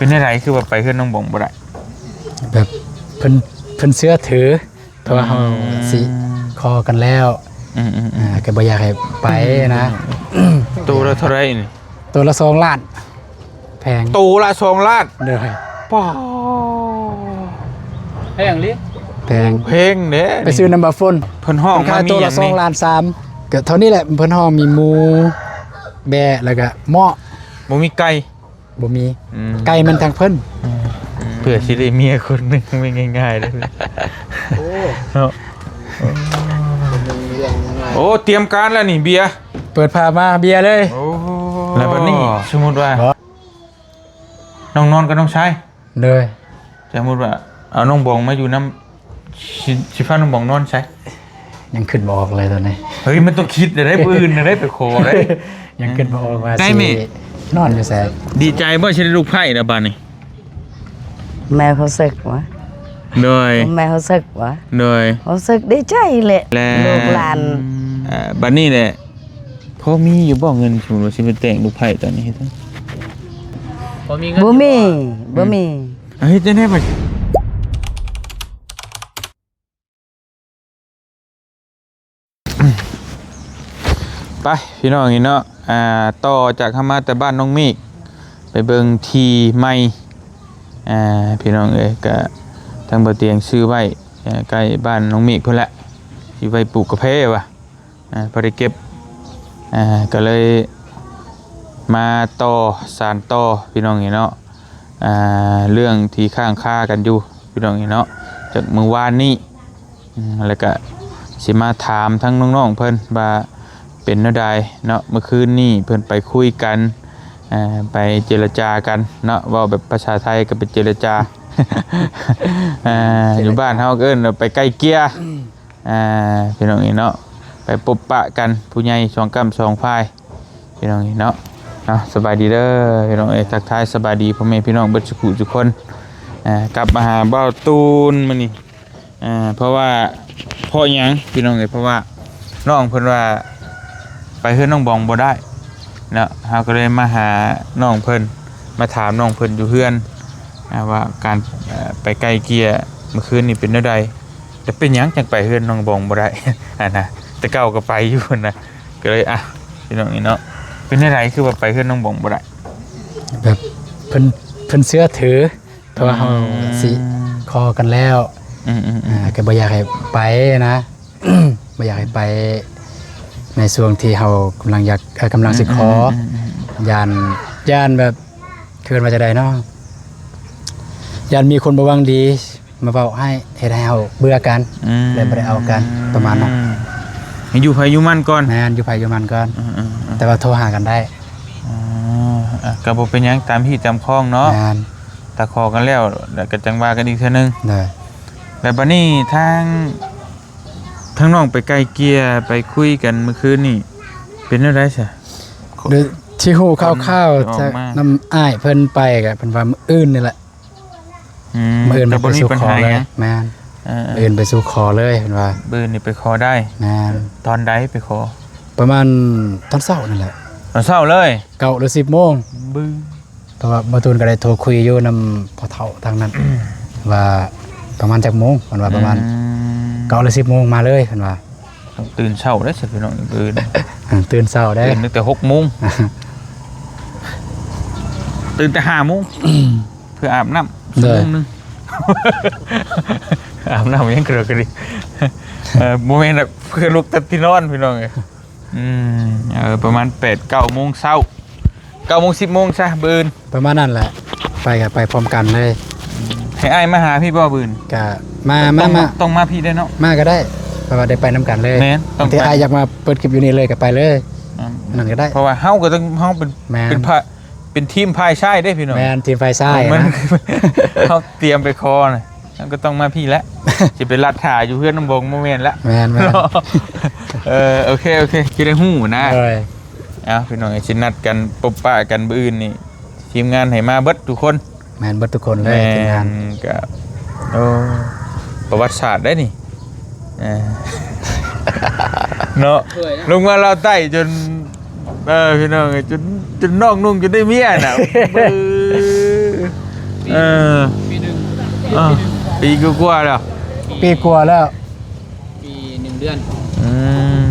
เป็นอะไรคือว่าไปเพื่อนน้องบงบ่ได้แบบเพิ่นเสื้อถือเพราะว่าเฮาสิคอกันแล้วก็บ่อยากให้ไปนะตัวละเท่าไรนี่ตัวละ2 ล้านแพงตัวละ2 ล้านเด้อป้อแพงลิแพงเด้ไปซื้อน้ำบาฟนเพิ่นห้องมามีอย่างนี้ตัวละ2 ล้าน3ก็เท่านี้แหละเพิ่นห้องมีหมูแบะแล้วก็หม้อบ่มีไก่บ่มีไก่มันทางเพิ่นเผื่อสิได้เมียคนนึงไม่ง่ายๆเลยโอ้เตรียมการแล้วนี่เบียร์เปิดพามาเบียร์เลยโอ้แล้วบัดนี้สมมุติว่าน้องนอนกับน้องชายเลยสมมุติว่าเอาน้องบองมาอยู่น้ำสิฟ้าน้องบองนอนใช่ยังขึ้นบอกเลยตอนนี้เฮ้ยมันต้องคิดได้ปืนได้ไปโคได้ยังขึ้นบอกว่าสินอนอยู่แสบดีใจบ่ใช่ลูกไผ่นะบ้านนี้แม่เขาสึกวะโดยแม่เขาสึกวะโดยเขาสึกได้ใจแหละลูกหลานบ้านนี้แหละพ่อมีอยู่บ่เงินสมมุติว่าสิไปแต่งลูกไผ่ตอนนี้บ่มีเฮ้ยจะได้ไปไปพี่น้องนี่เนาะต่อจากเข้ามาแต่บ้านน้องเมฆไปเบิ่งทีใหม่พี่น้องเอ้ยก็ทางบ่เตียงซื้อไว้ใกล้บ้านน้องเมฆเพิ่นแหละสิไว้ปลูกกาแฟว่ะพอได้เก็บก็เลยมาต่อสานต่อพี่น้องนี่เนาะเรื่องที่ข้างค่ากันอยู่พี่น้องนี่เนาะจากเมื่อวานนี้แล้วก็สิมาถามทั้งน้องๆเพิ่นว่าเป็นแนวใดเนาะเมื่อคืนนี้เพิ่นไปคุยกันไปเจรจากันเนาะว่าแบบภาษาไทยก็เป็นเจรจา อยู่บ้านเฮาก็เอิ้นไปไกลเกลี่ยพี่น้องนี่เนาะไปพบปะกันผู้ใหญ่2 กำ 2 ฝ่ายพี่น้องนี่เนาะสบายดีเด้อพี่น้องทักทายสบายดีพ่อแม่พี่น้องเบิดทุกคนกลับมาหาเบ้าตูนมื้อนี้เพราะว่าพ่อหยังพี่น้องเพราะว่าน้องเพิ่นว่าไปเฮือนน้องบองบ่ได้เนาะเฮาก็เลยมาหาน้องเพิ่นมาถามน้องเพิ่นอยู่เฮือนว่าการไปไกลเกลี่ยเมื่อคืนนี้เป็นแนวใดแต่เป็นหยังจังไปเฮือนน้องบองบ่ได้นะแต่เก่าก็ไปอยู่นะก็เลยพี่น้องนี่เนาะเป็นแนวใดคือว่าไปเฮือนน้องบองบ่ได้แบบเพิ่นเสื้อถือเพราะว่าเฮาสิคอกันแล้วก็บ่อยากให้ไปนะ บ่อยากให้ไปในช่วงที่เฮากำลังสิขอยานแบบเคินว่าจะได้เนาะยานมีคนบ่หวังดีมาเว้าให้เฮ็ดให้เฮาเบื่อกันเลยบ่ได้เอากันประมาณนั้นอยู่ไผอยู่มันก่อนแม่นอยู่ไผอยู่มันก่อนแต่ว่าโทรหากันได้ก็บ่เป็นหยังตามที่จำคล้องเนาะตะคอกันแล้วก็จังว่ากันอีกเทื่อนึงแล้วบัดนี้ทั้งน้องไปไกลเกลี่ยไปคุยกันเมื่อคืนนี่เป็นจังได๋ซะโดยที่ฮู้คร่าวๆจากน้ำอ้ายเพิ่นไปก็เพิ่นว่ามื้ออื่นนี่แหละมื้ออื่นไปสู่ขอเลยแม่นมื้ออื่นไปสู่ขอเลยเพิ่นว่ามื้อนี่ไปขอได้แม่นตอนใดไปขอประมาณตอนเช้านั่นแหละตอนเช้าเลย9 หรือ 10 โมงบึ้งเพราะว่าบ่ตูนก็ได้โทรคุยอยู่นำพ่อเฒ่าทางนั้นว่าประมาณจักโมงเพิ่นว่าประมาณ9 หรือ 10 โมงมาเลยเพิ่นว่าตื่นเช้าได้สิพี่น้องตื่นเช้าได้ตื่นตั้งแต่6 โมงตื่นแต่5 โมงเพื่ออาบน้ำชั่วโมงนึงอาบน้ำยังเกลือกระดิโมเมนต์เพื่อลุกตัดที่นอนพี่น้องประมาณ8-9 โมงเช้า9 โมง 10 โมงใช่บืนประมาณนั้นแหละไปกับไปพร้อมกันเลยให้อ้ายมาหาพี่บ่บืนก็มาต้องมาพี่ได้เนาะมาก็ได้เพราะว่าได้ไปน้ำกันเลยบางทีอ้ายอยากมาเปิดคลิปอยู่นี่เลยก็ไปเลยนั่นก็ได้เพราะว่าเฮาก็ต้องเฮาเป็นทีมพายชายได้พี่น้องแมนทีมพายชายนะเฮาเตรียมไปคอน่ะก็ต้องมาพี่แล้วสิไปลัดขาอยู่เพื่อนน้ำบงโมเมนต์ละแมนโอเคคิดได้หู้นะพี่น้องสินัดกันปบปะกันมื้ออื่นนี่ทีมงานให้มาเบิดทุกคนแมนเบิดทุกคนเลยทีมงานก็ประวัติศาสตร์ได้นี่เนาะลงมาเราใต้จนพี่น้องจนนอกนุ่งจนได้เมียน่ะ เออ ปีหนึ่ง ปีกว่าๆแล้ว ปีกว่าแล้ว ปีหนึ่งเดือน อืม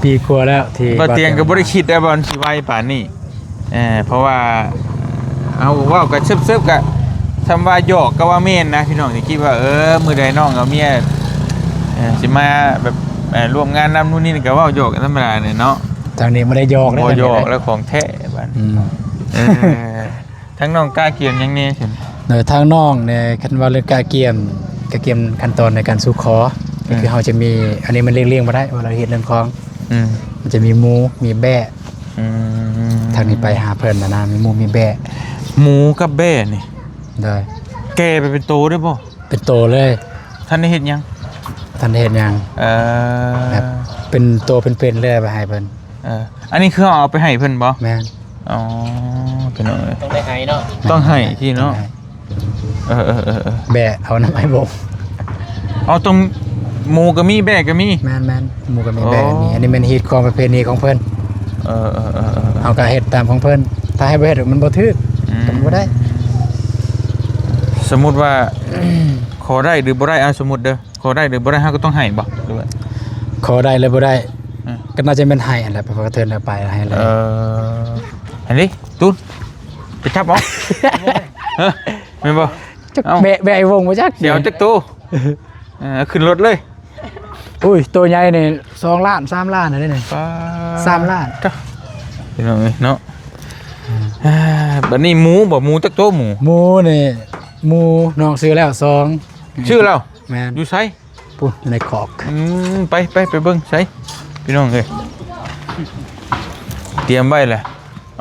ปีกว่าแล้วที่ บ่เตียงก็บ่ได้คิดได้บ่สิไว้ป่านนี้เพราะว่าเอาเว้ากันซึบๆก็ทำว่าหยอกก็ว่าแม่นนะพี่น้องสิคิดว่ามื้อใดน้องเอาเมียสิมาแบบร่วมงานนำนู่นนี่ก็เว้าหยอกกันธรรมดาเนี่ยเนาะ ทางนี้ไม่ได้หยอกนะ บ่หยอกแล้วของแท้บัด อืม ทั้งน้องกล้าเกียนยังแน่ซั่น โดยทางน้องเนี่ยคันว่าเรื่องกาเกียมขั้นตอนในการสู่ขอก็คือเราจะมีอันนี้มันเรียงๆมาได้เวลาเฮ็ดเรื่องของ อืม มันจะมีหมูมีแบะ อืม ทางนี้ไปหาเพิ่นนะมีหมูมีแบะ หมูกับแบ่นี่ ได้ แกไปเป็นโตได้บ่ เป็นโตเลย ท่านได้เฮ็ดยัง ท่านเฮ็ดหยัง แบบ เป็นโตเป็นเลยไปให้เพิ่น อันนี้คือเอาไปให้เพิ่นบ่ แม่น อ๋อพี่น้องเอ้ย ต้องได้ไห้เนาะ ต้องให้ที่เนาะเออ แบะเอาน้ำให้บ่ง เอาตรงหมูก็มีแบ่ก็มี แม่นหมูก็มีแบะ อ๋อ มีอันนี้เป็นฮีตของประเพณีของเพิ่น เออ เอาก็เฮ็ดตามของเพิ่นถ้าให้บ่เฮ็ดมันบ่ถูกก็บ่ได้ สมมุติว่าขอได้หรือบ่ได้สมมุติเด้อขอได้หรือบ่ได้เฮาก็ต้องให้บ่หรือว่า ขอได้เลยบ่ได้ อืม ก็น่าจะเป็นให้อันแหละเพราะว่าเทินเอาไปให้เลย อันนี้ตูนไปจับเอาเฮ้ยแม่นบ่ จัก เอ้า แบะไอ้วงบ่จัก เดี๋ยวจักตูขึ้นรถเลย อุ้ยตัวใหญ่นี่2ล้าน3ล้านน่ะเด้นี่ ป้า 3ล้าน จ้ะพี่น้องเอ้ยเนาะบัดนี้หมูบ่หมูจักโตหมู หมูนี่หมูน้องซื้อแล้ว2 ชื่อเรา แม่น อยู่ไส ปุ๊บอยู่ในคอก ไปเบิ่งไสพี่น้องเอ้ยเตรียมไว้แหละ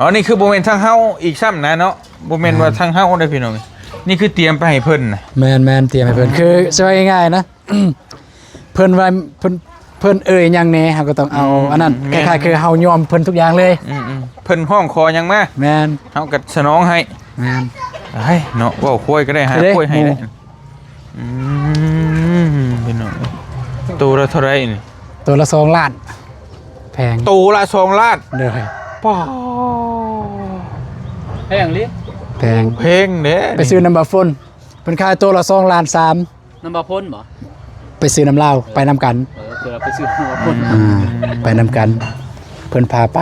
อ๋อนี่คือบ่แม่นทางเฮาอีกซ้ำนะเนาะบ่แม่นว่าทางเฮาได้พี่น้องเอ้ยนี่คือเตรียมไปให้เพิ่นน่ะ แม่นเตรียมให้เพิ่นคือช่วยง่ายๆนะ เพิ่นว่าเพิ่นเอ่ยหยังแหน่เฮาก็ต้องเอาอันนั้นคล้ายๆคือเฮายอมเพิ่นทุกอย่างเลย เพิ่นห้องคอยังมา แม่น เฮาก็สนองให้ แม่น เฮ้ยเนาะเว้าคุยก็ได้หา เด้ คุยให้ได้ หมู่ พี่น้องเอ้ยตัวละเท่าไหร่นี่ ตัวละ2ล้านแพง ตัวละ2ล้าน เด้อ ป้า ให้อย่างนี้ แพง เพลงเด้ ไปซื้อน้ำบาฟนเพิ่นขายตัวละ2ล้าน3 น้ำบาพ่นบ่ ไปซื้อน้ำเหล้าไปนำกัน คือเราไปซื้อน้ำบาพ่น ไปนำกัน เพิ่นพาไป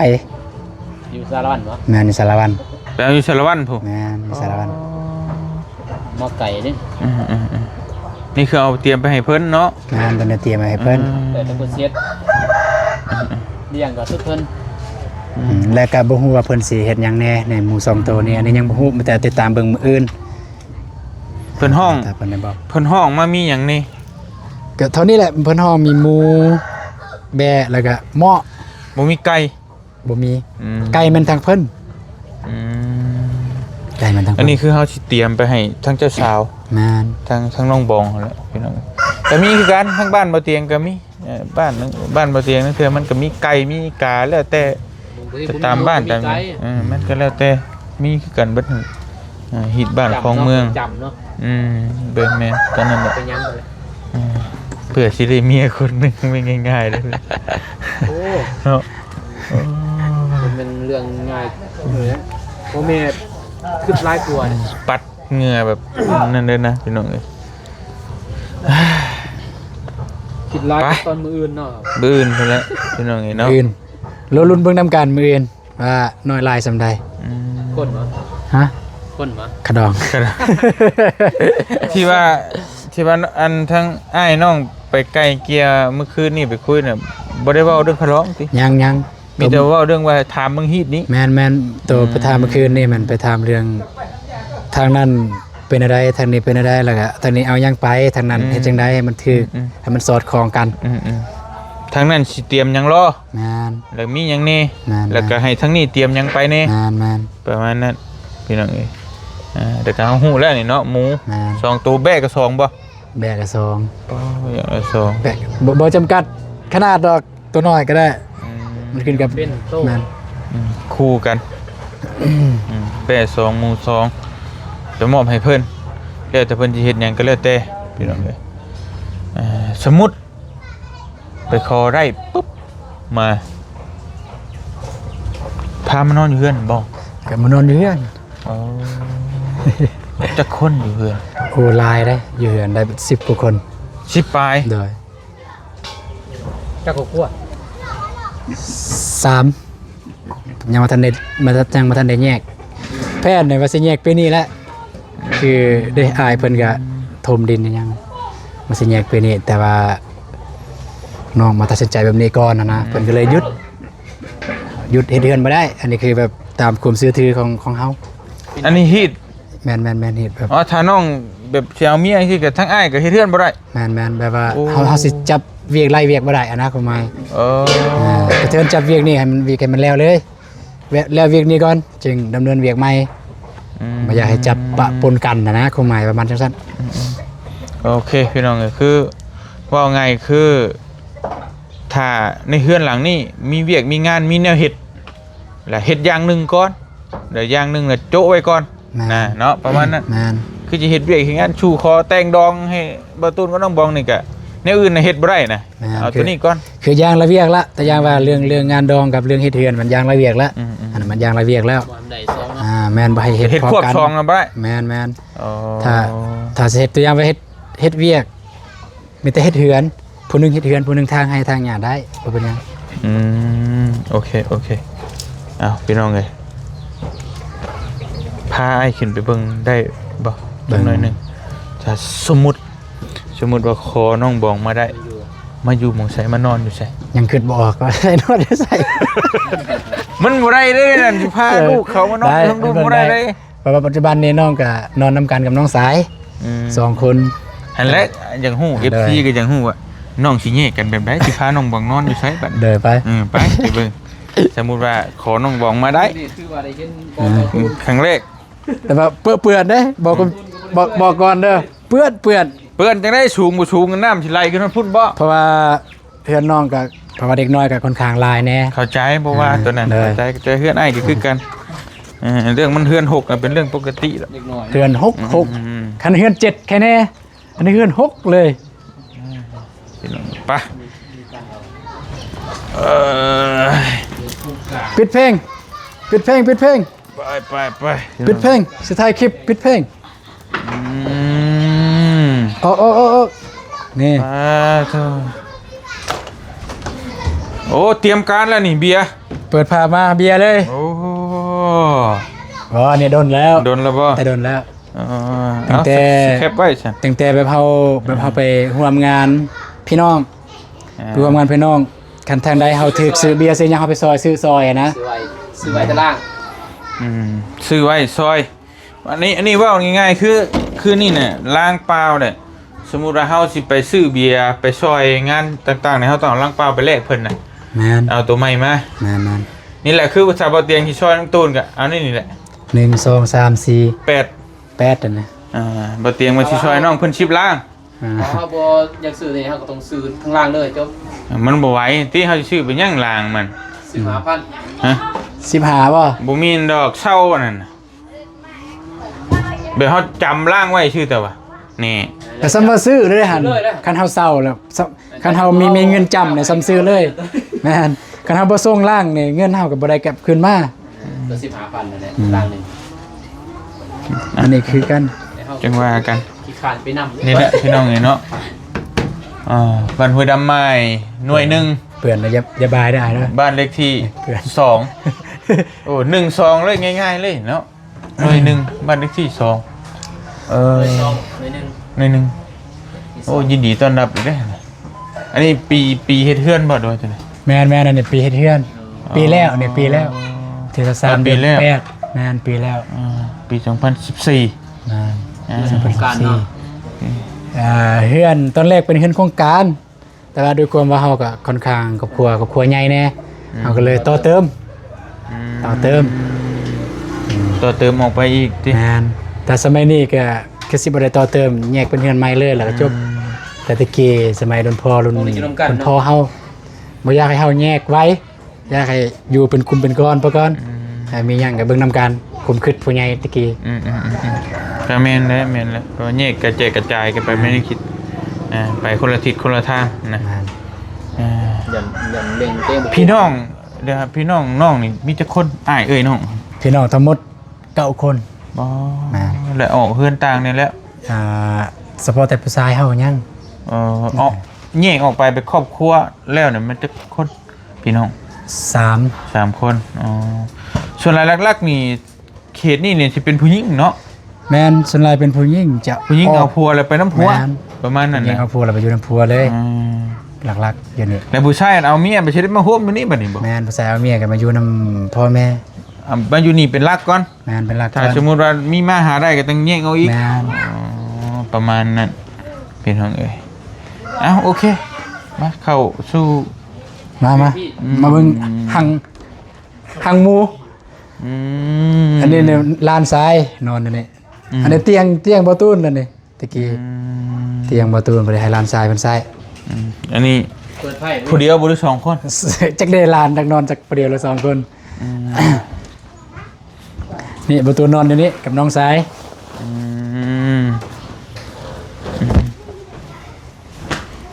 อยู่สารวัตรบ่ แม่นอยู่สารวัน ไปเอาอยู่สารวัตรพุ่น แม่นอยู่สารวัน หม้อไก่นี่ นี่คือเอาเตรียมไปให้เพิ่นเนาะ แม่นตอนนี้เตรียมไว้ให้เพิ่น แต่ตะกุเสียดเลี้ยงก็ทุกเพิ่น และก็บ่ฮู้ว่าเพิ่นสิเฮ็ดหยังแหน่ในหมู่2ตัวนี้อันนี้ยังบ่ฮู้แต่ติดตามเบิ่งมื้ออื่น เพิ่นห้อง ถ้าเพิ่นได้บอก เพิ่นห้องมามีหยังนี่ ก็เท่านี้แหละเพิ่นฮ้องมีหมูแบะแล้วก็หม้อ บ่มีไก่ บ่มี อืม ไก่มันทางเพิ่น อืม ไก่มันทาง อัน เพิ่น นี้คือเฮาสิเตรียมไปให้ทั้งเจ้าสาว แม่น ทั้งน้องบองนั่นแหละพี่น้องก็มีคือกันทั้งบ้านบ่เตียงก็มีบ้านนึงบ้านบ่เตียงนั่นคือมันก็มีไก่มีกาแล้วแต่ตามบ้านตามมันก็แล้วแต่มีคือกันเบิดนั่นฮิตบ้านของเมือง จำเนาะ เบิ่งแม่นตอนนั้นแหละ เป็นยังเลย เพื่อสิได้เมียคนหนึงไม่ง่ายๆเลย โอ้ เนาะ มันเป็นเรื่องง่ายเลยโอเมคือหลายตัวเนี่ย ปัดเหงื่อแบบนั่นเลยนะพี่น้องเอ้ย คิดหลายตอนมื้ออื่นเนาะ บื้นพุ่นแหละพี่น้องเอ้ยเนาะ อื่นรอลุ้นเบิ่งนำกันมื้ออื่นว่าน้อยลายซำใด อืม คนบ่ ฮะ คนบ่ ขะดอง ก็ได้ ที่ว่าอันทั้งอ้ายน้องไปไกลเกลียเมื่อคืนนี่ไปคุยน่ะบ่ได้เว้าเรื่องคาร้องติ ยัง มีแต่เว้าเรื่องว่าถามมึงฮีดนี้ แม่นตัวไปถามเมื่อคืนนี่มันไปถามเรื่องทางนั้นเป็นอะไรทางนี้เป็นอะไรแล้วก็ทางนี้เอายังไปทางนั้นเฮ็ดจังไดให้มันถูกให้มันสอดคล้องกัน ทางนั้นสิเตรียมหยังรอ แม่น แล้วมีหยังแน่ แม่น แล้วก็ให้ทั้งนี้เตรียมหยังไปแน่ แม่น ประมาณนั้นพี่น้องเอ้ยแต่ก็เฮาฮู้แล้วนี่เนาะหมู แม่น สองตัวแบกก็สองบ่ แบกกระซอง อย่างละสอง แบกบ่จำกัดขนาดดอกตัวน้อยก็ได้ มันขึ้นกับ เป็นโต แม่น คู่กันแบกสองหมูสองจะมอบให้เพิ่นแล้วแต่เพิ่นสิเฮ็ดหยังก็แล้วแต่พี่น้องเอ้ยสมมุติไปขอได้ปุ๊บมาพามานอนอยู่เฮือนบ่ ก็มานอนอยู่เฮือน อ๋อ จะคนอยู่เพื่อน โอ้ลายได้อยู่เหือนได้10กว่าคน 10ปลาย โดย จักกลัว 3ยังมาทันได้ยังมาทันได้แยกแพทย์เนี่ยว่าสิแยกปีนี้แหละคือได้อายเพิ่นก็ถมดินยังมาสิแยกปีนี้แต่ว่าน้องมาตัดสินใจแบบนี้ก่อนนะเพิ่นก็เลยหยุดเฮ็ดเฮือนบ่ได้ อันนี้คือแบบตามความเชื่อถือของเฮา อันนี้ฮีด แม่นเฮ็ดแบบ อ๋อถ้าน้องแบบสิเอาเมียคือกับทั้งอ้ายก็เฮ็ดเฮือนบ่ได้ แม่นแบบว่า โอ้ เฮาสิจับเวียกไล่เวียกบ่ได้อะนะคุณหมาย กระเทินจับเวียกนี่ให้มันเวียกให้มันแล้วเลยแล้วเวียกนี้ก่อนจึงดำเนินเวียกใหม่บ่อยากให้จับปะปนกันนะคุณหมายประมาณจังซั่น โอเคพี่น้องก็คือว่าไงคือถ้าในเฮือนหลังนี้มีเวียกมีงานมีแนวเฮ็ดแล้วเฮ็ดอย่างหนึงก่อนเดี๋ยวอย่างหนึงแล้วโจ๊ะไว้ก่อนนะเนาะประมาณนั้น แม่น คือจะเฮ็ดเวียกเฮ็ดงานชูคอแต่งดองให้บ่ตูนก็ต้องบองนี่ก็แนวอื่นน่ะเฮ็ดบ่ได้นะเอาตัวนี้ก่อน คืออย่างละเวียกละแต่อย่างว่าเรื่องงานดองกับเรื่องเฮ็ดเฮือนมันอย่างละเวียกละอันนั้นมันอย่างละเวียกแล้ว บ่ได้ซองเนาะ แม่นบ่ให้เฮ็ด เฮ็ด พร้อม ควบ กัน ซองกันบ่ได้ แม่น อ๋อ ถ้าสิเฮ็ดตัวอย่างว่าเฮ็ดเวียกมีแต่เฮ็ดเฮือนผู้หนึงเฮ็ดเฮือนผู้หนึงทางให้ทางหญ้าได้บ่เป็นหยัง โอเคเอาพี่น้องเอ้ยพาไอ้ขึ้นไปเบิ่งได้บ่เบิ่งหน่อยหนึงถ้าสมมุติว่าขอน้องบองมาได้มาอยู่หม่องไสมานอนอยู่ไส ยังคิดบ่ออกว่าใส่นวดได้ใส่ มันบ่ได้เด้นั่นสิพาลูกเขามานอนทั้งลูกบ่ได้เลย เพราะว่าปัจจุบันนี้น้องก็นอนนำกันกับน้องสาย2คน หันแหละอย่างฮู้ FC ก็อย่างฮู้ว่าน้องสิแยกกันแบบใดสิพาน้องบองนอนอยู่ไสบัด เดินไป ไปเบิ่งสมมุติว่าขอน้องบองมาได้ นี่คือว่าได้เห็นบ่ ครั้งแรก แต่ว่าเปื้อนเด้บอกก่อนเด้อเปื้อน เปิ้นจังได้สูงบ่สูงกันน้ำสิไหลขึ้นมาพุ่นบ่ เพราะว่าเพื่อนน้องกับเพราะว่าเด็กน้อยกับค่อนข้างลายแน่ เข้าใจบ่ว่าตัวนั้น ได้ เข้าใจแต่เฮือนอ้ายก็คือกันเรื่องมันเฮือนหกน่ะเป็นเรื่องปกติแล้ว เด็กน้อย เพื่อน6คันเพื่อน7แค่แน่อันนี้เพื่อน6เลย พี่น้องไปปิดเพลงไป ปิดเพลงสุดท้ายคลิปปิดเพลงโอ้นี่ โอ้เตรียมการแล้วนี่เบียร์ เปิดผ้ามาเบียร์เลย โอ้ อ๋อเนี่ยโดนแล้ว โดนแล้วบ่ แต่โดนแล้ว ตั้ ตั้ งแต่ แคปไว้ซั่น ตั้งแต่แบบเฮาไปร่วมงานพี่น้องร่วมงานพี่น้องคันทางใดเฮาถึกซื้อเบียร์ซื้อหยังเฮาไปซื้อซอยอะนะ ซื้อไว้ตาราง ซื้อไว้ซอยอันนี้เว่าง่ายๆคือนี่เนี่ยล้างเปล่าเนี่ยสมมุติว่าเฮาสิไปซื้อเบียร์ไปซอยงานต่างๆเนี่ยเฮาต้องเอาล้างเปล่าไปแลกเพิ่นน่ะ แม่น เอาตัวใหม่มา แม่น นี่แหละคือภาษาบ่เตียงที่ซอยน้องตูนก็เอานี่แหละ 1 2 3 4 8 8อันนะ บ่เตียงมันสิซอยน้องเพิ่นชิบล้าง ถ้าบ่อยากซื้อนี่เฮาก็ต้องซื้อข้างล่างเลยจบ มันบ่ไหวที่เฮาสิซื้อไปย่างล้างมัน 15,000 ฮะ 15บ่ บ่มีดอกเศร้าอันนั้นน่ะเดี๋ยวเฮาจำล้างไว้ชื่อแต่ว่านี่ แต่ซ้ำว่าซื้อเลยหั่นคันเฮาเศร้าแล้วคันเฮามีเงินจำเนี่ยซ้ำซื้อเลยแม่นคันเฮาบ่ส่งล่างนี่เงินเฮาก็บ่ได้กลับคืนมา ตัว15,000นั่นแหละล่างหนึง อันนี้คือกัน จังว่ากัน ขี้คานไปนำ นี่แหละพี่น้องเนาะบ้านห้วยดำไม้หน่วยหนึ่ง เปื่อนนะอย่าบายได้เด้อ บ้านเลขที่ เพื่อน 2โอ้1 2เลยง่ายๆเลยเนาะหน่วยหนึ่งบ้านเลขที่2หน่วยหนึ่งโอ้ยินดีต้อนรับอีกเด้ออันนี้ปีเฮ็ดเฮือนบ่ด้วยจังได๋ แม่นอันนี้ปีเฮ็ดเฮือน ปีแล้วเนี่ยปีแล้วเทศสาร ปีแล้ว แปดแม่นปีแล้ว ปี2014 นะ การเนาะ เฮือนตอนแรกเป็นเฮือนโครงการ แต่ว่าด้วยความว่าเฮาก็ค่อนข้างครอบครัวใหญ่แน่เฮาก็เลยต่อเติม ต่อเติมออกไปอีกติ แม่นแต่สมัยนี้ก็คือสิบ่ได้ต่อเติมแยกเป็นเฮือนใหม่เลยแล้วก็จบแต่ตะกี้สมัยรุ่นพ่อรุ่นพ่อเฮาบ่อยากให้เฮาแยกไว้อยากให้อยู่เป็นกลุ่มเป็นก้อนก่อนให้มีหยังก็เบิ่งนํกันคุมคิดผู้ใหญ่ตะกี้ ก็แม่นแล้วเพราะแยกกระจายกันไปไม่ได้คิดไปคนละทิศคนละทางนะ ยันเล่งเต้ง พี่น้องเดี๋ยวครับพี่น้องนี่มีแต่คนอ้ายเอ้ยน้อง พี่น้องทั้งหมด9คน บ่ แม่น แล้วออกเฮือนต่างนี่แหล้ว เฉพาะแต่ผู้ชายเฮายัง ออกแยกออกไปเป็นครอบครัวแล้วเนี่ยมันจะคนพี่น้อง 3 3คนส่วนรายลักๆนี่เขตนี่เนี่ยสิเป็นผู้หญิงเนาะ แม่นส่วนหลายเป็นผู้หญิงจะ ผู้หญิงเอาผัวแล้วไปน้ำผัว แม่น ประมาณนั้น ยัง นะ เอาผัวเราไปอยู่น้ำผัวเลย อืม หลักๆอยู่นี่ แล้วผู้ชายเอาเมียไปใช้ได้มาร่วมอยู่นี่บัดนี้บ่ แม่นผู้ชายเอาเมียกันมาอยู่น้ำพ่อแม่ มาอยู่นี่เป็นหลักก่อน แม่นเป็นหลัก ถ้า ก่อน สมมุติว่ามีมาหาได้ก็ต้องแยกเอาอีก แม่น ประมาณนั้นเป็นห้องเอ้ยโอเคมาเข้าสู่ มาเบิ่งหังหมู อืม อันนี้เนี่ยลานซ้ายนอนอยู่นี่อันนี้เตียงบ่ตูนนั่นนี่ตะกี้เตียงบ่ตูนบ่ได้ให้ลานซ้ายเพิ่นซ้าย อันนี้ เปิดไพ่ ผู้เดียวบ่หรือ2คน จักได้ลานจักนอนจักประเดียวละ2คนนี่บ่ตูนนอนอยู่นี่กับน้องซ้าย อืม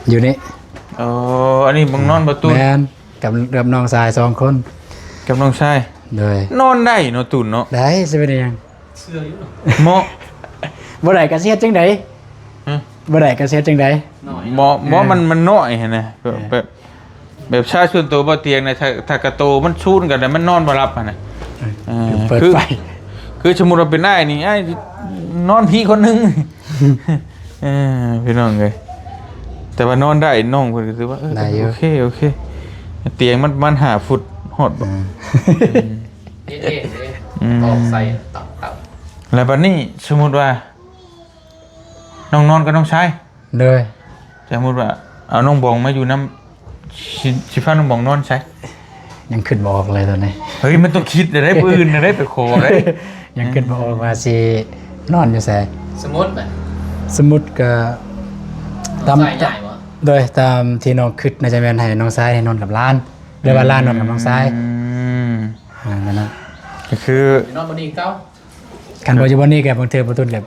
อยู่นี่ อันนี้บังนอนประตู แม่นกับน้องซ้าย2คน กับน้องชาย โดย นอนได้เนาะตุนเนาะ ได้สิเป็นยัง เหมาะ บ่ได้ก็สิเฮ็ดจังได๋ ฮะ บ่ได้ก็สิเฮ็ดจังได๋ บ่มันน้อยหั่นนะแบบชาชวนตัวบ่เตียงนะถ้ากระโตมันชูนกันแล้วมันนอนบ่หลับหั่นน่ะ เปิดไฟ คือสมมุติว่าเป็นได้นี่นอนพี่คนหนึงพี่น้องเอ้ยแต่ว่านอนได้น้องเพิ่นก็คือว่าโอเคเตียงมัน5 ฟุตฮอดบ่ เอ๊ะออกใส่ตับ แล้วบัดนี้สมมุติว่าน้องนอนกับน้องชาย โดย สมมุติว่าเอาน้องบองมาอยู่นำสิพาน้องบองนอนใช่ ยังขึ้นบ่ออกเลยตอนนี้ เฮ้ยมันต้องคิดได้ปืนได้ไปขอได้ ยังขึ้นบ่ออกว่าสินอนอยู่ไส สมมติแบบ สมมุติก็ตาม ใส่ใหญ่วะ โดยตามที่น้องคิดน่าจะแม่นให้น้องซ้ายให้นอนกับหล้านหรือว่าหล้านนอนกับน้องซ้ายนั่นนะ ก็คือ นอนบนนี้เก้า กันบ่อยู่บ่นี้ก็บางเทื่อบ่ตุนก็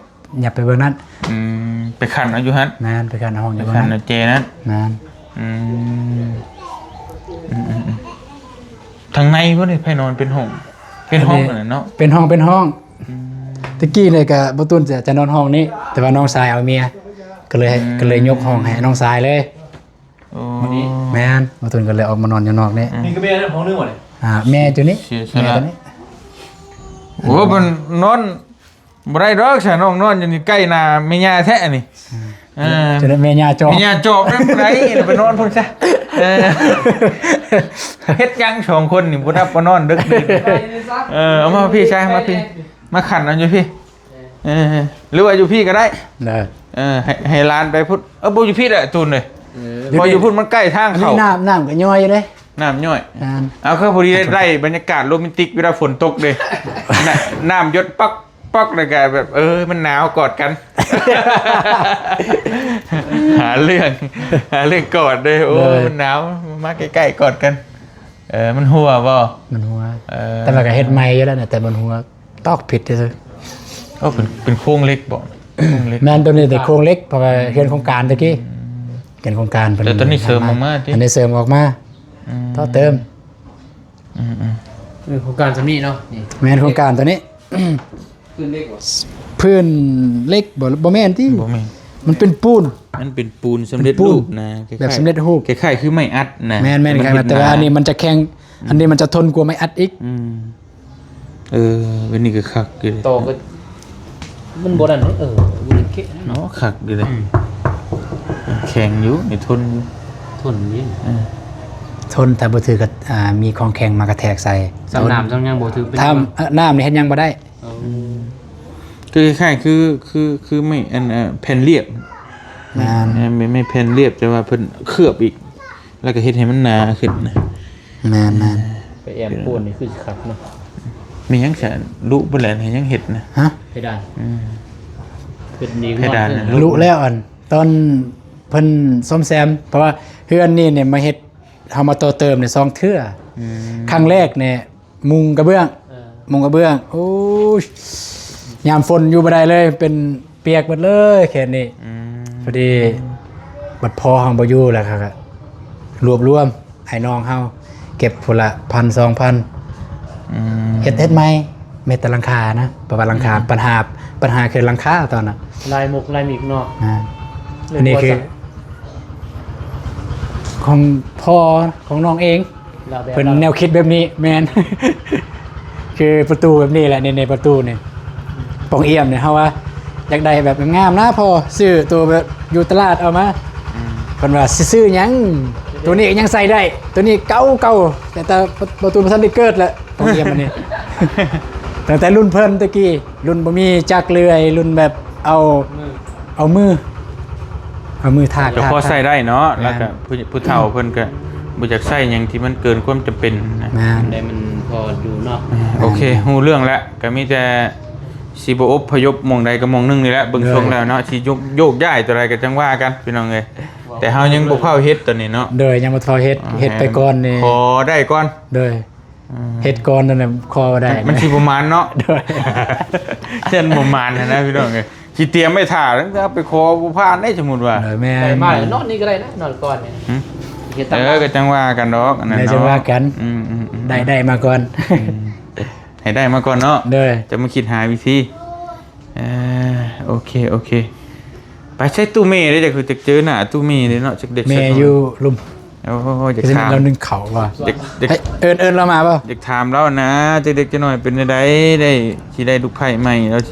หยับไปเบิ่งนั้น ไปขันเอาอยู่ฮัน แม่นไปกันห้องอ ไป ยู่เบิ่ง ขัน นั้น เอาเจนั้น แม่น ทางในพวกนี้ไปนอนเป็นห้องน่ะเนาะ เป็นห้องตะกี้เนี่ยก็บ่ตุนจะนอนห้องนี้ แต่ว่าน้องซ้ายเอาเมียก็เลยยกห้องให้น้องซ้ายเลย โอ้ แม่นบ่ตุนก็เลยออกมานอนอยู่นอกนี่ นี่ก็เป็นห้องนึงหมดเลย แม่อยู่นี่ เสียส แม่ ละ ตัวนี้ โอ้มันนอนบ่ได้ดอกฉันน้องนอนอยู่นี่ใกล้หน้าแม่ย่าแท้นี่ จะได้แม่ย่าจอ แม่ย่าจอบนั่นไรไปนอนพุ่นซะเฮ็ดยังสองคนนี่บ่รับบ่นอนดึกดื่นเอามาพี่ชายมาพี่มาขันเอาอยู่พี่หรือว่าอยู่พี่ก็ได้ เด้อ ให้ร้านไปพุทธบ่อยู่พี่แหละตูนเลยพออยู่พุทธมันใกล้ทาง อัน เขา นี้น้ำก็ย่อยอยู่เด้ น้ำย่อย นั่น เอาเข้าพอดีได้บรรยากาศโรแมนติกเวลาฝนตกเลยน้ำหยดปักเลยกแบบมันหนาวกอดกัน หาเรื่องกอดเลยโอ้มันหนาวมาใกล้ๆกอดกันมันหัวบ่ มันหัวแต่มันก็เฮ็ดใหม่อยู่แล้วน่ะแต่มันหัวตอกผิดซื่อ เป็นโค้งเล็กบ่โค้งเล็ก แม่นตัวนี้แต่โครงเล็กเพราะว่าเฮ็ดโครงการตะกี้เฮ็ดโครงการเพิ่ แต่ตอนนี้เสริมออกมาดิ อันนี้เสริมออกมาต่อเติม โครงการสำนีเนาะนี่ แม่นโครงการตัวนี้ ขึ้นเล็กกว่า พื้นเล็กบ่แม่นที่ บ่แม่น มันเป็นปูน มันเป็นปูนสำเร็จ เป็นปูน รูปนะ แบบสำเร็จรูป คล้ายๆคือไม่อัดนะ แม่นๆครับแต่ว่าอันนี้มันจะแข็งอันนี้มันจะทนกว่าไม้อัดอีก วันนี้ก็คักอยู่เลย โตก็มันโบราณบุญเกะ เนาะคักอยู่เลยแข็งอยู่นี่ทนอยู่ ทนนี่ ทนแต่บ่ถือกับมีของแข็งมากระแทกใส่ สำน้ำสำยังโบถือเป็น ถ้าน้ำนี่เฮ็ดหยังบ่ได้ คือคล้ายๆคือไม่อันแผ่นเรียบ แม่น ไม่แผ่นเรียบแต่ว่าเพิ่นเคลือบอีก แล้วก็เฮ็ดให้มันหนาขึ้นนะ แม่น ไปแอมปูนนี่คือขัดเนาะ มีหยังจะรู้บ่แหละให้ยังเฮ็ดนะ ฮะ เพดานเป็นดี เพดานน่ะ รู้แล้วอันตอนเพิ่นซ่อมแซมเพราะว่าเฮือนนี่เนี่ยมาเฮ็ดเฮามาต่อเติมเนี่ย2เทื่อครั้งแรกเนี่ยมุงกระเบื้องโอ้ยยามฝนอยู่บ่ได้เลยเป็นเปียกหมดเลยแค่นี้พอดีบัดพอเฮาบ่อยู่แล้วครับรวบรวมไอ้น้องเฮาเก็บพุ่นละ 1,000 2,000เฮ็ดใหม่ เม็ดแต่หลังคานะประวัติหลังคาปัญหาคือหลังคาตอนน่ะ ลายหมกลายหมีกเนาะ อันนี้คือของพ่อของน้องเองเป็นแนวคิดแบบนี้แมน คือประตูแบบนี้แหละในประตูเนี่ยปองเอี่ยมเนี่ยเขาว่าอยากได้แบบงามๆนะพอซื้อตัวแบบอยู่ตลาดเอามาคนว่าซื้อหยังตัวนี้ยังใส่ได้ตัวนี้เก่าแต่ประตูมันทันได้เกิดแล้วปองเอี่ยมอันนี้ แต่รุ่นเพิ่นตะกี้รุ่นบ่มีจักรเลื่อยรุ่นแบบเอามือถาก ก็พอใส่ได้เนาะแล้วก็ผู้เฒ่าเพิ่นก็บ่อยากใส่หยังที่มันเกินความจำเป็นนะ ได้มันพอดูเนาะ โอเคฮู้เรื่องแล้วก็มีแต่สิบ่อพยพหม่องใดก็หม่องหนึงนี่แหละเบิ่งทรงแล้วเนาะสิโยกย้ายตัวใดก็จังว่ากันพี่น้องเอ้ยแต่เฮายังบ่เข้าเฮ็ดตัวนี้เนาะ โดยยังบ่ทอเฮ็ดไปก่อนนี่ ขอได้ก่อน โดยเฮ็ดก่อนนั่นน่ะคอบ่ได้ มันสิประมาณเนาะ โดย เช่นประมาณนะพี่น้องเอ้ยสิเตรียมไม่ถ่าแล้วก็ไปขอบ่ผ่านได้สมมุติว่า โดยแม่ ได้มาแล้วนอนนี่ก็ได้นะนอนก่อนเนี่ยเฮ็ดตาม ก็จังว่ากันดอกอันนั้น ได้ เนาะ จังว่ากัน ๆ ได้มาก่อน ให้ได้มาก่อนเนาะ โดย จะมาคิดหาวิธีโอเคไปใช้ตู้เมย์ได้จะคือจะเจอหน้าตู้เมย์เลยเนาะจากเด็ก แม่อยู่ลุม โอ้อยาก คือ ถาม เรานึงเขาว่า เด็ก เฮ้ยเอิ้นเรามาเปล่า อยากถามแล้วนะจะเด็กจะหน่อยเป็นได้ที่ได้ลูกไผ่ใหม่แล้ว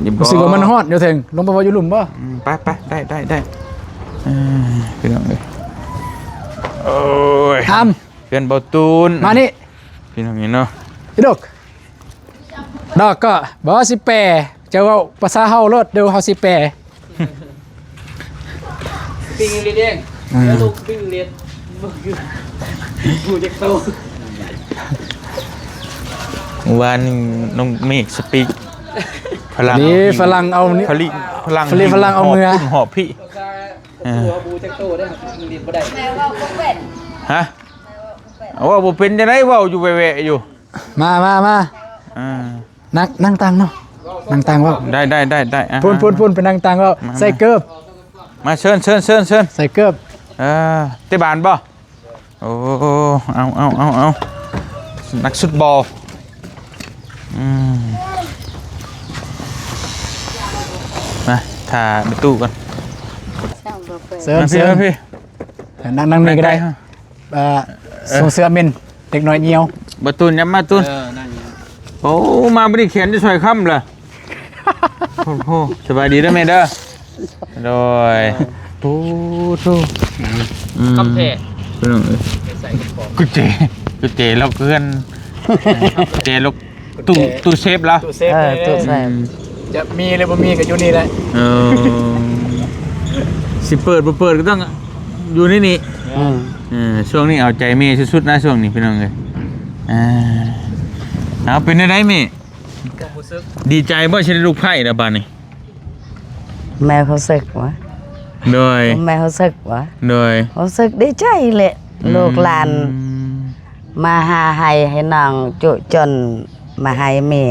อย่าบอ รู้สึกว่ามันฮอดอยู่ถึงลงไปว่าอยู่ลุมบ่ ไปได้พี่น้องเลยโอ้ย ท เพื่อนเบาตูน ำมานี่ พี่น้องเนาะ อีดอกดอกก็บ่สิแปรจะเว้าภาษาเฮารถเดี๋ยวเฮาสิแปร ปิ้งเรียนเองแล้วลูกปิ้งเรียนกูจะโต วันน้องเมฆสปีกพลัง นี่ฝรั่งเอานี่ พลิพลัง ฝรั่งเอามือ หอบพี่ ตัวบูจะโตได้เรียนบ่ได้ แม่ว่าบ่เป็น ฮะว่าบ่เป็นจะได้ว่าอยู่แวะๆอยู่ มา อ่า นั่งตังเนาะนั่งตังเว่า ได้อ่ะ พูนไปนั่งตังเว่าใส่เกิบ มาเชิญ ใส่เกิบ เตะบานบ่โอ้เอานักฟุตบอลมาถ่าไปตู้ก่อน ช่างบ่เป็น เสิร์ มา ฟ พี่ นั่งนี่ก็ได้ส่งเสื้อมินเด็กน้อยเหี่ยว บตูนย้ำมาตูน นั่น โอ้มาบริเขียนจะช่วยค่ำเลยโอ้โหสบายดีนะแม่เด้อโดยโอ้โห คำแท้ เป็นไง ใส่กระป๋อง กุเจเราเพื่อนเจเราตู้เซฟแล้ว ตู้เซฟ ตู้ใส่ จะมีหรือบ่มีก็อยู่นี่แหละ เออสิเปิดบ่เปิดก็ต้องอยู่นี่นี่ช่วงนี้เอาใจเมย์สุดๆนะช่วงนี้พี่น้องเลยเอาเป็นได้เมย์ดีใจบ่ใช่ลูกไผ่นะบ้านนี้ แม่เขาสึกวะ โดย แม่เขาสึกวะ โดย เขาสึกดีใจเลยลูกหลานมาหาให้น้องจุจนมาให้แม่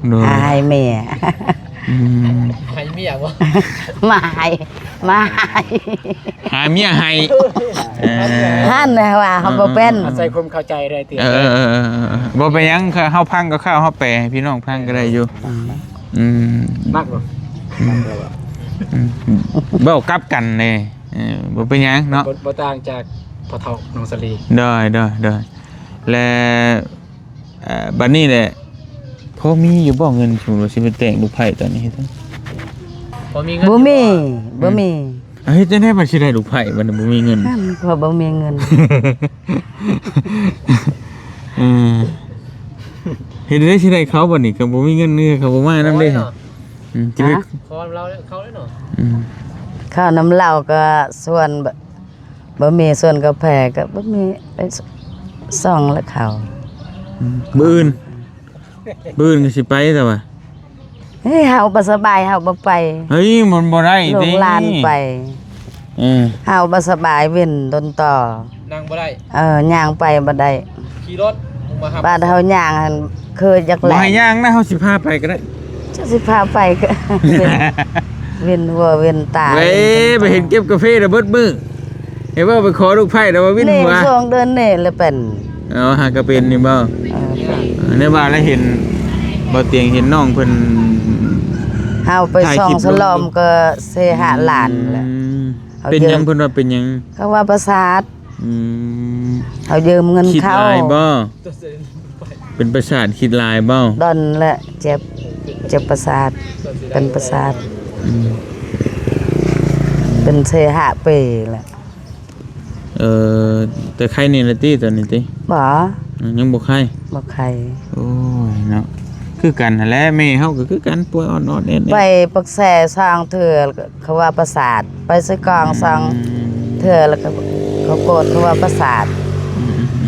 โดย หาให้แม่ ให้เมียวะ มาให้ หาเมียให้ ฮั่นนะว่าเขาบ่เป็น ใส่ความเข้าใจได้ติ บ่ไปยังค่ะเฮาพังก็ข้าวเฮาแปรให้พี่น้องพังก็ได้อยู่มากบ่ เบ้ากลับกันแน่บ่เป็นหยังเนาะ บ่ต่างจากพ่อเฒ่าน้องสลี ได้และบัดนี้แหละพอมีอยู่บ่เงินสมมุติว่าสิไปแต่งลูกไผ่ตอนนี้เฮ็ดจัง พอมีเงิน บ่มี เฮ็ดจังได๋มันสิได้ลูกไผ่บัดนี้บ่มีเงิน ฮั่นเพราะบ่มีเงิน เฮ็ดได้สิได้เขาบัดนี้ก็บ่มีเงินนี่เขาบ่มานำเด้จิไป คอเราเขาเลยเนาะ ข้าวน้ำเหล้าก็ส่วนบ่มีส่วนกาแฟก็บ่มีไปส่องแล้วเขา มื้ออื่นก็สิไปแต่ว่า เฮ้ยเฮาบ่สบายเฮาบ่ไป เฮ้ยมันบ่ได้ ลู ติ กหลานไป เฮาบ่สบายเว้นดนต่อ นั่งบ่ได้ ย่างไปบ่ได้ ขี่รถมาหับ บ้านเฮาย่างหั่นเคยจัก บ่ แล ให้ย่างนะเฮาสิพาไปก็ได้ จะสิพาไปก็ เวียนหัวเวียนตา เว้ยไปเห็นเก็บกาแฟระเบิดมือเห็นว่าไปขอลูกไผ่แล้วว่าวิ่ง นี่ หัว ช่วงเดือนนี่เลยเป็น เอาหากระเป็นนี่บ่ในบ้านแล้วเห็น บ่เตียงเห็นน้องเพิ่น เฮาไปส่องสลอมก็เสหะหลานแหละ เป็นหยังเพิ่นว่าเป็นหยัง เขาว่าประสาท อืม เขายืมเงิน คิด เขา ลายบ่เป็นประสาทคิดลายบ่ ดอนแหละเจ็บประสาทเป็นประสาท อืม เป็นเสหะเปแหละ แต่ใครนี่ละติตอนนี้ติ บ่ ยังบ่ใคร บ่ใคร โอ้ยเนาะคือกันหั่นแหละแม่เฮาก็คือกันป่วยอ่อนๆแน่ๆ ไปปักแสสร้างเถื่อเขาว่าประสาทไปซื้อกองสร้างเถื่อแล้วก็เขาโกรธเขาว่าประสาท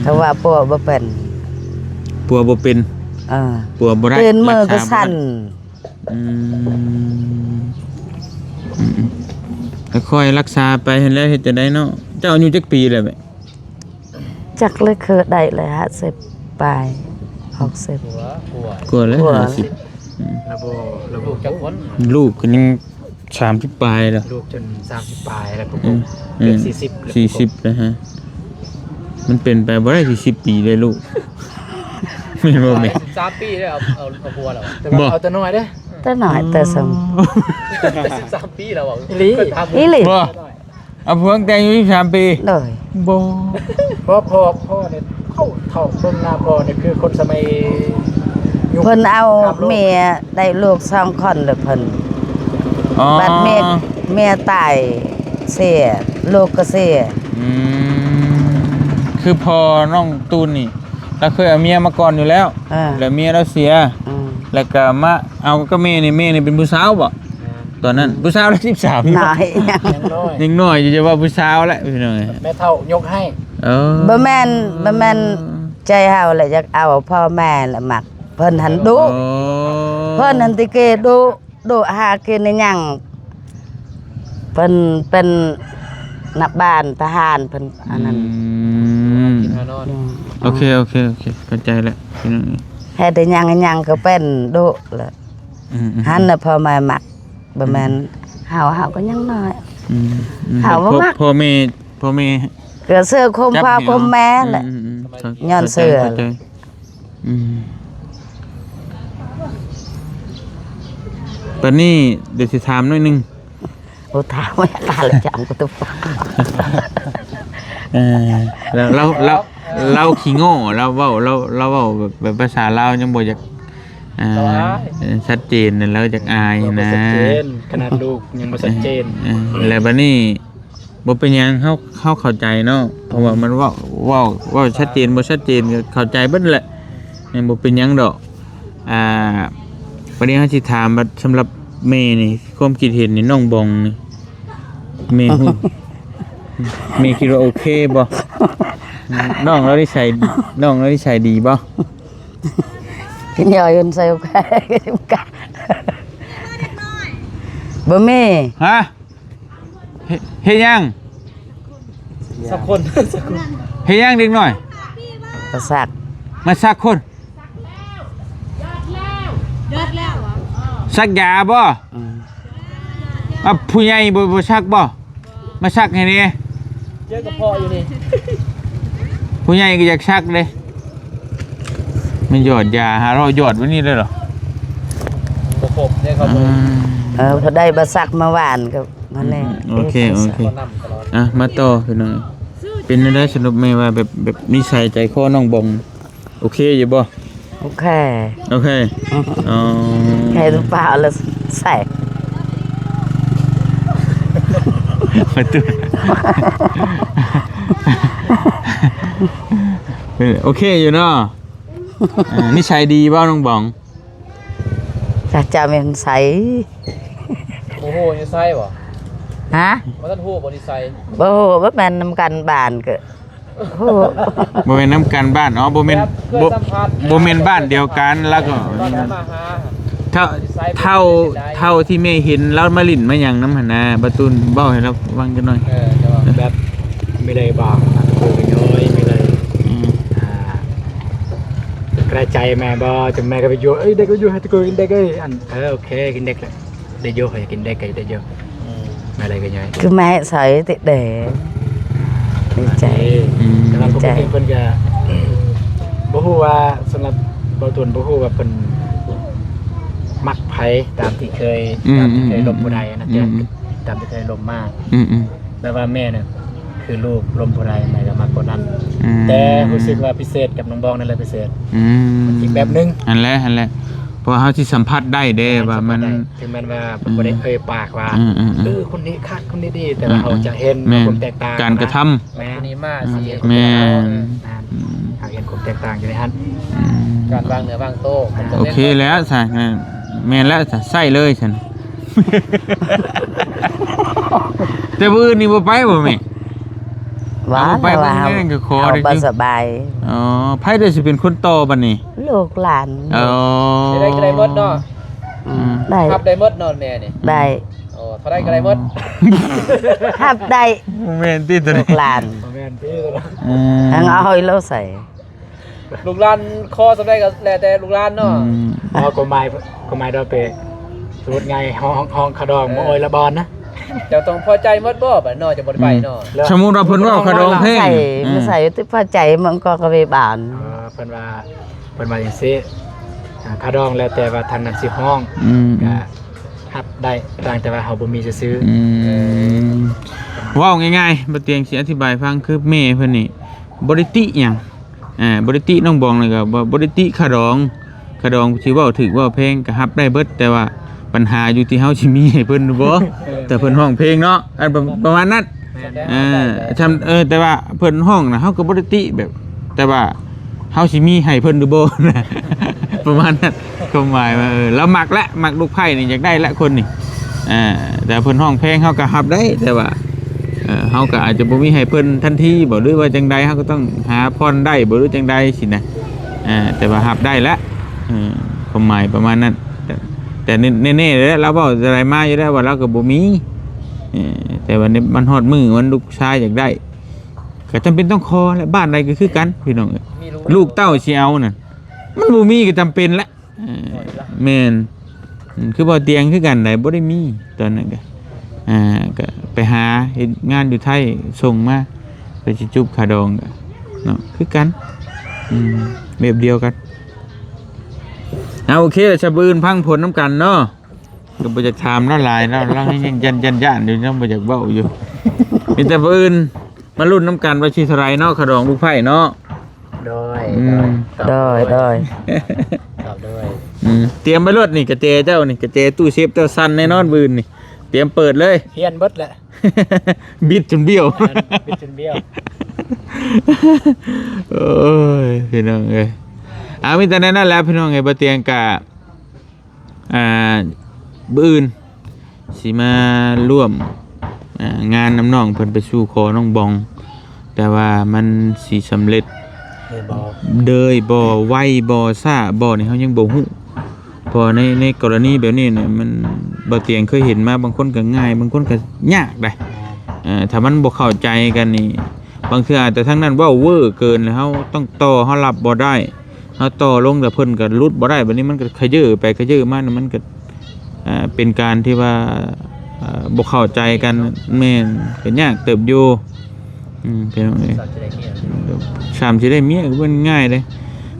เขาว่าปวดบ่เป็น ปัวบ่เป็น เออ ปัวบ่ได้ ตื่นมือก็ รัษาบ่ได้ สั่น อืมค่อยๆรักษาไปเห็นแล้วเฮ็ดจังไดเนาะเจ้าอายุจักปีแล้วแม่ จักเลยเคยได้เลย50ปลาย60 หัว กลัวแล้ว กลัว ระบบจักคน 50ลูกก็ยัง30ปลายแล้ว ลูกจน30ปลายแล้วผม อืม เกือบ40 40แล้วฮะมันเป็นไปบ่ได้ที่10ปีเลยลูก ไม่บ่แม่ 13ปีแล้วเอาบัวแล้ว แต่ว่าเอาแต่น้อยเด้อ แต่น้อยแต่สม 13ปีแล้วอ่ะ อีหลี อีหลี บ่เอาพวงแต่อายุ23ปี เลย บ่ เพราะพ่อเนี่ยเข้าเท่าเบิ่งหน้าพ่อเนี่ยคือคนสมัยยุค เพิ่นเอาเมียได้ลูก2คนเลยเพิ่น อ๋อ บัดเมียตายเสียลูกก็เสีย อืมคือพอน้องตูนนี่เราเคยเอาเมียมาก่อนอยู่แล้ว แล้วเมียเราเสีย แล้วก็มาเอาก็เมย์นี่เป็นผู้สาวบ่ตอนนั้นผู้สาวแล้ว13 น้อยยัง ยังน้อย ยังน้อยอยู่จะว่าผู้สาวแล้วพี่น้อง แม่เท่ายกให้ บ่แม่นใจเฮาแหละอยากเอาพ่อแม่ละมักเพิ่นหันดุเพิ่นหันติเกดุหากินในหยังเพิ่นเป็นนักบ้านทหารเพิ่นอันนั้น กินหานอน โอเคเข้าใจแล้วพี่น้อง เฮ็ดได้หยังก็เป็นดุแหละ หันน่ะพ่อแม่มักบ่แม่นเฮาก็ยังน้อย หาว่ามัก พ่อแม่ เกิดเสื้อคมพ่อคมแม่แหละ ย้อนเสื้อ ข้าใจตอนนี้เดี๋ยวสิถามหน่อยหนึง โอ้ถามว่าตาละจำก็ตุฟัง แล้วเราขี้โง่เราเว้าแบบภาษาลาวยังบ่อยากชัดเจนนั่นแล้วจากอาย บ่ นะ ชัดเจนขนาดลูกยังบ่ชัดเจน แล้วบัดนี้บ่เป็นหยังเฮาเข้าใจเนาะเพราะว่ามันเว้าชัดเจนบ่ชัดเจนก็เข้าใจเบิดแหละยังบ่เป็นหยังดอกวันนี้เฮาสิถามว่าสำหรับแม่นี่ความคิดเห็นนี่น้องบองนี่แม่ฮู้ แม่คิดว่าโอเคบ่น้องเราได้ใช้ดีบ่ กินยอยนใส่โอเคกันบ่มี ฮะเฮ็ดยัง สักคน เฮ็ดยังเด็กหน่อย ประสัก มาซักคนซักยาบ่ผู้ใหญ่บ่ซักบ่มาซักให้นี่ เจอกับพ่ออยู่นี่ ผู้ใหญ่ก็อยากซักเลยมันหยอดยาหาเราหยอดไว้นี่เลยเหรอ ปกได้ครับ พอได้ประสักมาหวานก็มาแน่ โอเค ก็นำตลอด มาต่อพี่น้องเป็นได้สรุปไหมว่าแบบนิสัยใจคอน้องบงโอเคอยู่บ่ โอเค โอเคอ๋อ แค่ตัวเปล่าแล้วใส่ ประตูโอเคอยู่เนาะนิสัยดีบ่น้องบอง จะเป็นใส โอ้โหนี่ไส้บ่ ฮะ ว่าท่านฮู้บ่นี่ไส้ บ่โหบ่แม่นนำกันบ้านก็โห บ่แม่นน้ำกันบ้านบ่แม่นบ่แม่นบ้านเดียวกันแล้วก็ ตอนนั้นมาหา เท่าที่แม่เห็นแล้วมาลิ่นมาหยังน้ำหั่นน่ะประตูนเว้าให้เราฟังกันหน่อย จะว่า แบบไม่ได้บางตัวน้อยไม่ได้กระจายแม่บ่จนแม่ก็ไปอยู่เด็กก็อยู่ให้ตะโกนกินเด็กอันโอเคกินเด็กแหละได้เยอะให้กินเด็กได้เยอะไม่อะไรก็ย่อย คือแม่ใส่ติเดดีใจ สำหรับปกติเพิ่นก็บ่ฮู้ว่าสำหรับบ่ตุนบ่ฮู้ว่าเพิ่น มักไผตามที่เคยลมผู้ใดนะแต่ตามที่เคยลมมากแต่ว่าแม่เนี่ยคือลูกลมผู้ใดแม่ก็มักคนนั้นแต่รู้สึกว่าพิเศษกับน้องบองนั่นแหละพิเศษอีกแบบนึงอันแหละเพราะเฮาที่สัมผัสได้เด้ว่ามันถึงแม้ว่าบ่ได้ปากว่าคนนี้คักคนนี้ดีแต่ว่าเราจะเห็นความแตกต่างการกระทำแม่นี่มาสิแม่เห็นความแตกต่างอยู่ในฮั่นการวางเหนือวางโต๊ะโอเคแล้วซะแม่นแล้วใส่เลยฉันแต่มื้อนี้บ่ไปบ่แม่ว่าไปบ่แม่ก็ขอได้บ่สบายอ๋อไผได้สิเป็นคนโตบัดนี้ลูกหลานอ๋อได้หมดเนาะได้ครับได้หมดเนาะแม่นี่ได้โอ้เท่าได้ก็ได้หมดครับได้แม่นติตัวนี้ลูกหลานแม่นติตัวทั้งเอาให้เราใส่ลูกหลานคอสำได้ก็แล้วแต่ลูกหลานเนาะก็หมายดอกเปสมมุติไงห้องขดองบ่โอยละบอนนะเจ้าต้องพอใจหมดบ่บัดเนาะจะบ่ไปเนาะสมมุติว่าเพิ่นว่าขดองเพลงใส่ที่พอใจมันก็ไปบ้านเพิ่นว่าจังซี่ขดองแล้วแต่ว่าทางนั้นสิห้องก็รับได้ต่างแต่ว่าเฮาบ่มีซื้อว้าวง่ายๆบ่เตียงสิอธิบายฟังคือแม่เพิ่นนี่บ่ได้ติหยังบ่ได้ติน้องบองเลยก็บ่ได้ติขดองสิเว้าถูกเว้าเพลงก็รับได้เบิดแต่ว่าปัญหาอยู่ที่เฮาสิมีให้เพิ่นบ่แต่เพิ่นร้องเพลงเนาะอันประมาณนั้นแต่ว่าเพิ่นร้องน่ะเฮาก็บ่ได้ติแบบแต่ว่าเฮาสิมีให้เพิ่นหรือบ่นะประมาณนั้นความหมายว่าแล้วมักลูกไผ่นี่อยากได้ละคนนี่แต่เพิ่นร้องเพลงเฮาก็รับได้แต่ว่าเฮาก็อาจจะบ่มีให้เพิ่นทันทีบ่หรือว่าจังใดเฮาก็ต้องหาพรได้บ่หรือจังใดสินะแต่ว่ารับได้ละความหมายประมาณนั้นแต่แน่ๆเลยเราบอกอะไรมาอยู่ได้ว่าเราก็บ่มีแต่วันนี้มันฮอดมือมันลูกชายอยากได้ก็จำเป็นต้องคอและบ้านใดก็คือกันพี่น้องลูกเต้าสิเอาน่ะมันบ่มีก็จำเป็นละแม่นคือบ่เตียงคือกันได้บ่ได้มีตอนนั้นก็ไปหาเฮ็ดงานอยู่ไทยส่งมาไปสิจุบขาดองก็เนาะคือกันแบบเดียวกันโอเคชะบืนพังผลน้ำกันเนาะก็บ่อยากถามแล้วหลายแล้วยังยันอยู่เนาะบ่อยากเว้าอยู่มีแต่บืนมาลุ้นน้ำกันว่าสิเท่าไหร่เนาะขดองลูกไผ่เนาะโดยเตรียมไปรถนี่กระเจเจ้านี่กระเจตู้เซฟเจ้าสั่นแน่นอนบืนนี่เตรียมเปิดเลยเฮียนเบิดแหละบิดจนเบี้ยวโอ้ยพี่น้องเอ้ยมีแต่นั้นแหละพี่น้องไงบ่เตียงกะบื้นสิมาร่วมงานน้ำน้องเพิ่นไปสู่ขอน้องบองแต่ว่ามันสิสำเร็จเดยบ่ไวบ่ซ่าบ่นี่เฮายังบ่ฮู้พอในกรณีแบบนี้เนี่ยมันบ่เตียงเคยเห็นมาบางคนก็ง่ายบางคนก็ยากได้ถ้ามันบ่เข้าใจกันนี่บางเทื่อแต่ทั้งนั้นเว้าเวอร์เกินแล้วเฮาต้องต่อเฮารับบ่ได้เฮาต่อลงแต่เพิ่นก็รุดบ่ได้บัดนี้มันก็ขยื้อไปขยื้อมามันก็เป็นการที่ว่าบ่เข้าใจกันแม่นก็ยากเติบอยู่เป็นจังได๋สามสิได้เมียก็มันง่ายเด้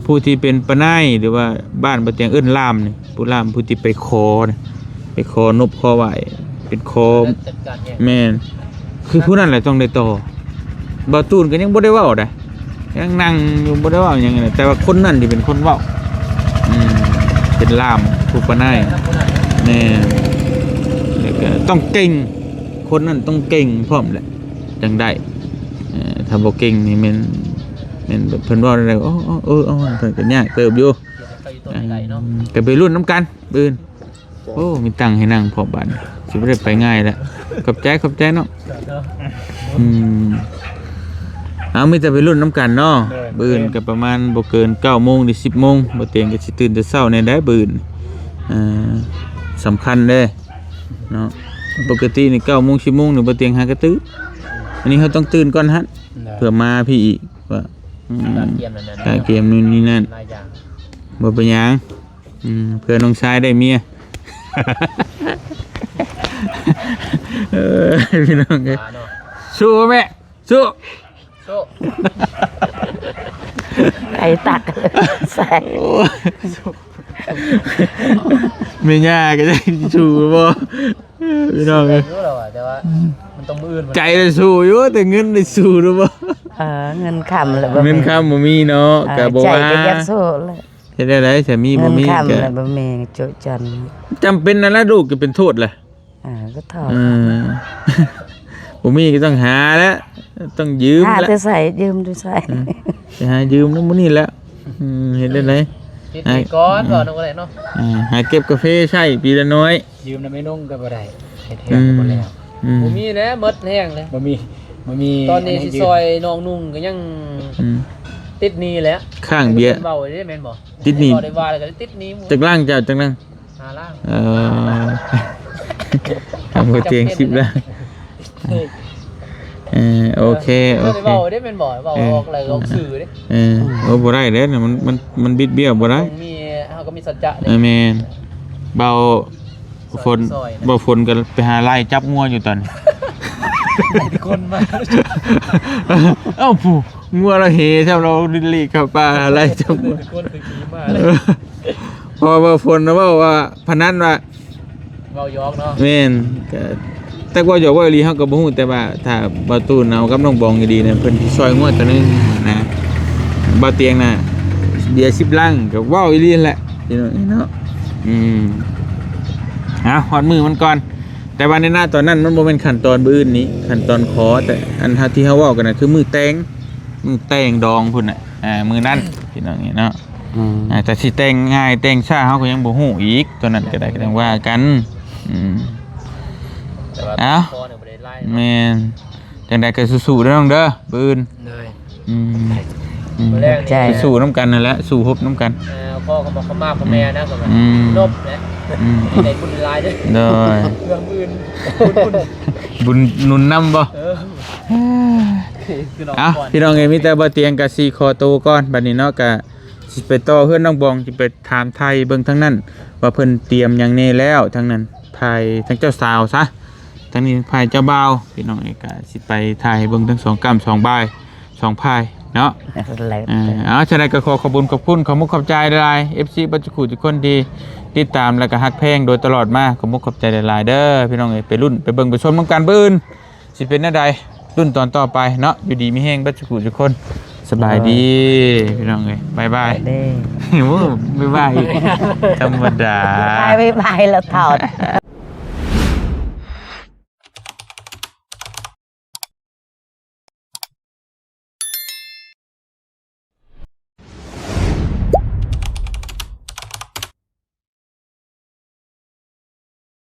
ผู้ที่เป็นปะนายหรือว่าบ้านบ่เตียงเอิ้นลามนี่ผู้ลามผู้ที่ไปขอนี่ไปขอนบขอไหว้เป็นขอแม่นคือผู้นั้นแหละต้องได้ต่อบ่ตูนก็ยังบ่ได้เว้าได้ยังนั่งอยู่บ่ได้เว้าหยังไงแต่ว่าคนนั้นที่เป็นคนเว้าเป็นลามผู้ปะนายแน่แล้วก็ต้องเก่งคนนั้นต้องเก่งพร้อมแหละจังได้ถ้าบ่เก่งนี่แม่นเพิ่นว่าอะไรเพิ่นก็ยากเติบอยู่ก็ไปรุ่นน้ำกันปืนโอ้มีตังค์ให้นั่งพอบ้านสิบ่ได้ไปง่ายแล้วขอบใจเนาะมีแต่ไปรุ่นน้ำกันเนาะบืนก็ประมาณบ่เกิน 9:00 นถึง 10:00 นบ่เตียงก็สิตื่นแต่เช้าในได้บืนสำคัญเด้เนาะปกตินี่ 9:00 น 10:00 นนี่บ่เตียงหากระตื้ออันนี้เขาต้องตื่นก่อนฮะเพื่อมาพี่อีกว่าการเกมนู่นนี่นั่นบ่เป็นหยังเพื่อน้องชายได้เมียพี่น้องเอ้ยสู้แม่สู้ไก่ตักใส่ ไม่ยากก็จะชูบ่พี่น้องเอ้ย รู้แล้วแต่ว่ามันต้องมืออื่น ใจเลยสู้อยู่แต่เงินได้สู้หรือบ่ เงินคำเลย เงินคำบ่มีเนาะก็บ่ ใจ ว่า ก็ยักโซ่เลย เฮ็ดได้ไดถ้ามี เงิ บ่ น มี คำ ก็ เลยบ่มีโจจัน จำเป็นนั่นล่ะลูกก็เป็นโทษแหละ ก็ถอด บ่มีก็ต้องหาแล้วต้องยืม หา แล้ว แต่ใส่ยืมดูใส่ จะหายืมนำมื้อนี้แล้วเฮ็ดได้ได คิดดีก่อนก่อนเอาอะไรเนาะ หาเก็บกาแฟใช้ปีละน้อย ยืมน่ะไม่นุ่งก็บ่ได้เฮ็ดแท้บ่แล้ว บ่มีแล้วหมดแห้งเลย บ่มี ตอนนี้สิซอยน้องนุ่งก็ยังติดหนี้แล้ว ข้างเบียร์ เบาได้แม่นบ่ ติดหนี้ บ่ได้ว่าแล้วก็ติดหนี้หมู่ จักล่างเจ้าจักนั่ง หาล่าง ทำก๋วยเตี๋ยวชิบแล้วโอเคโอ บ่ เค ได้เบาได้แม่นบ่เบาออกอะไรออกสื่อเด้ โอ้บ่ได้เด้เนี่ยมันบิดเบี้ยวบ่ได้ มีเฮาก็มีสัจจะเด้ แม่นเบาฝน ซอยนะ เบาฝนกันไปหาไล่จับงัวอยู่ตอนนี้ คนมา เอ้าผู้งัวเราเฮแทบเราดิลีเข้าป่าไล่จับงัว คนคือขี้มา พอเบาฝนนะว่าพนันว่า เบายอกเนาะ แม่นก็แต่ว่าอย่าว่าอีหลีเฮาก็บ่ฮู้แต่ว่าถ้าบ่ตูนเอากับน้องบองดีๆเนี่ยเพิ่นสิซอยงัวตัวนึงนะบ่เตียงน่ะเบียร์10ลังก็เว้าอีหลีนั่นแหละพี่น้องเนาะฮอดมือมันก่อน แต่ว่าในหน้าตอนนั้นมันบ่แม่นขั้นตอนบื้นนี้ขั้นตอนขอแต่อันที่เฮาเว้ากันน่ะคือมือแต่งดองพุ่นน่ะมือนั้นพี่น้องนี่เนาะแต่สิแต่งง่ายแต่งช้าเฮาก็ยังบ่ฮู้อีกตัวนั้นก็ได้ก็ต้องว่ากันแต่ว่า เอ้า พอเนี่ยบ่ได้ไล่ แม่นจังได๋ก็สู้ๆเด้อน้องเด้อปืน เลย มื้อแรก ใจ นี่ สู้น้ำกันนั่นแหละสู้ฮบน้ำกัน พ่อก็บอกเขามาพ่อแม่นะก็แบบนบนะได้บุญหลายเด้อ โดย เรื่องอื่น บุญหนุนนำบ่ คือน้อง เอ้า ก่อน พี่น้องเอ้ยมีแต่บ่เตียงกับซีคอโตก่อนบัดนี้เนาะก็สิไปต่อเพื่อนน้องบองสิไปถามไทยเบิ่งทั้งนั้นว่าเพิ่นเตรียมหยังแน่แล้วทั้งนั้นภายทั้งเจ้าสาวซะทั้งนี้ภายเจ้าบ่าวพี่น้องเอ้ยก็สิไปถ่ายเบิ่งทั้ง2กำ2บาย2พายเนาะ อะไร ฉะนั้นก็ขอขอบคุณขอบคุณขอมุกขอบใจหลาย FC บัจจุกุทุกคนที่ติดตามแล้วก็ฮักเพลงโดยตลอดมาขอมุกขอบใจหลายเด้อพี่น้องเอ้ยไปรุ่นไปเบิ่งไปชมนำกันเบิ่นสิเป็นแนวใดรุ่นตอนต่อไปเนาะอยู่ดีมีแฮงบัจจุกุทุกคนสบายดีพี่น้องเอ้ยบ๊ายบาย เด้ โอ้บ๊ายบายอีกธรรมดา ไปแล้วถอด